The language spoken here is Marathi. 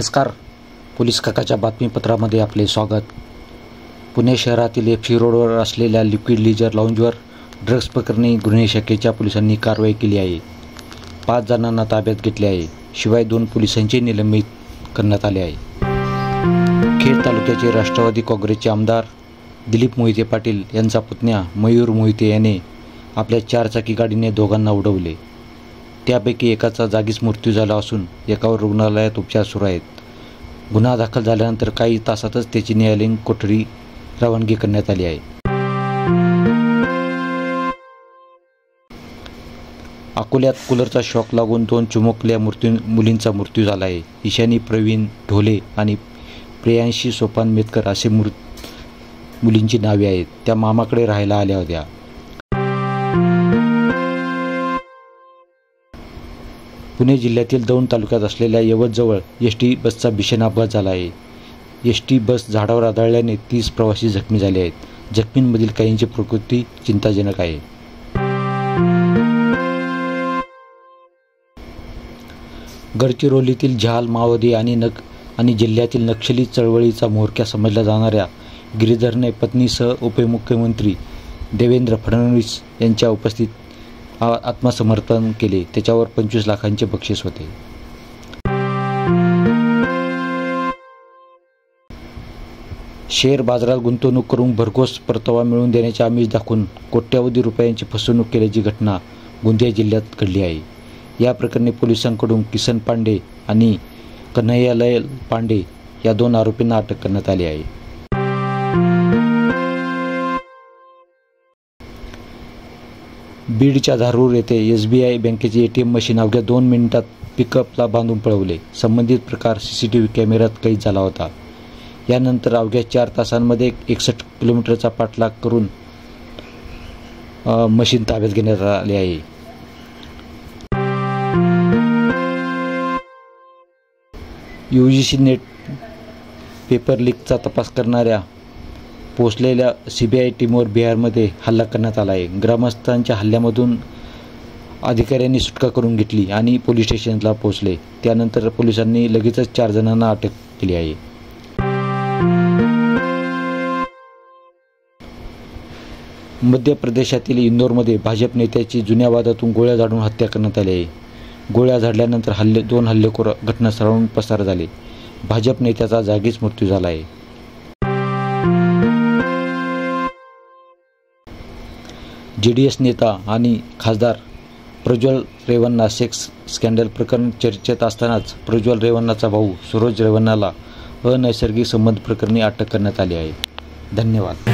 नमस्कार. पोलीस काकाच्या बातमीपत्रामध्ये आपले स्वागत. पुणे शहरातील एफसी रोडवर असलेल्या लिक्विड लीजर लाऊंजवर ड्रग्ज प्रकरणी गुन्हे शाखेच्या पोलिसांनी कारवाई केली आहे. 5 जणांना ताब्यात घेतले आहे. शिवाय 2 पोलिसांचे निलंबित करण्यात आले आहे. खेड तालुक्याचे राष्ट्रवादी काँग्रेसचे आमदार दिलीप मोहिते पाटील यांचा पुतण्या मयूर मोहिते याने आपल्या 4 चाकी गाडीने दोघांना उडवले. त्यापैकी एकाचा जागीच मृत्यू झाला असून एकावर रुग्णालयात उपचार सुरू आहेत. गुन्हा दाखल झाल्यानंतर काही तासातच त्याची न्यायालयीन कोठडी रवानगी करण्यात आली आहे. अकोल्यात कूलरचा शॉक लागून 2 चिमुकल्या मुलींचा मृत्यू झाला आहे. ईशानी प्रवीण ढोले आणि प्रेयांशी सोपान मेतकर असे मुलींची नावे आहेत. त्या मामाकडे राहायला आल्या होत्या. पुणे जिल्ह्यातील दौंड तालुक्यात असलेल्या यवतजवळ एसटी बसचा भीषण अपघात झाला आहे. एसटी बस झाडावर आदळल्याने 30 प्रवासी जखमी झाले आहेत. जखमींमधील काहींची प्रकृती चिंताजनक आहे. गडचिरोलीतील जहाल माओवादी आणि जिल्ह्यातील नक्षली चळवळीचा म्होरक्या समजला जाणाऱ्या गिरीधरने पत्नीसह उपमुख्यमंत्री देवेंद्र फडणवीस यांच्या उपस्थित आत्मसमर्पण केले. त्याच्यावर 25 लाखांचे बक्षीस होते. शेअर बाजारात गुंतवणूक करून भरघोस परतावा मिळवून देण्याचे आमिष दाखवून कोट्यावधी रुपयांची फसवणूक केल्याची घटना गोंदिया जिल्ह्यात घडली आहे. या प्रकरणी पोलिसांकडून किसन पांडे आणि कन्हैयालाल पांडे या 2 आरोपींना अटक करण्यात आली आहे. बीडच्या धारूर येथे SBI बँकेचे ATM मशीन अवघ्या 2 मिनिटात पिकअपला बांधून पळवले. संबंधित प्रकार CCTV कॅमेऱ्यात कैद झाला होता. यानंतर अवघ्या 4 तासांमध्ये 61 किलोमीटरचा पाठलाग करून मशीन ताब्यात घेण्यात आले आहे. UGC नेट पेपर लीकचा तपास करणाऱ्या पोहोचलेल्या CBI टीमवर बिहारमध्ये हल्ला करण्यात आला आहे. ग्रामस्थांच्या हल्ल्यामधून अधिकाऱ्यांनी सुटका करून घेतली आणि पोलीस स्टेशनला पोहोचले. त्यानंतर पोलिसांनी लगेचच 4 जणांना अटक केली आहे. मध्य प्रदेशातील इंदोरमध्ये भाजप नेत्याची जुन्या वादातून गोळ्या झाडून हत्या करण्यात आली आहे. गोळ्या झाडल्यानंतर 2 हल्लेखोर घटनास्थळावरून पसार झाले. भाजप नेत्याचा जागीच मृत्यू झाला आहे. JDS नेता आणि खासदार प्रज्वल रेवन्ना सेक्स स्कॅन्डल प्रकरण चर्चेत असतानाच प्रज्वल रेवन्नाचा भाऊ सूरज रेवन्नाला अनैसर्गिक संबंध प्रकरणी अटक करण्यात आली आहे. धन्यवाद.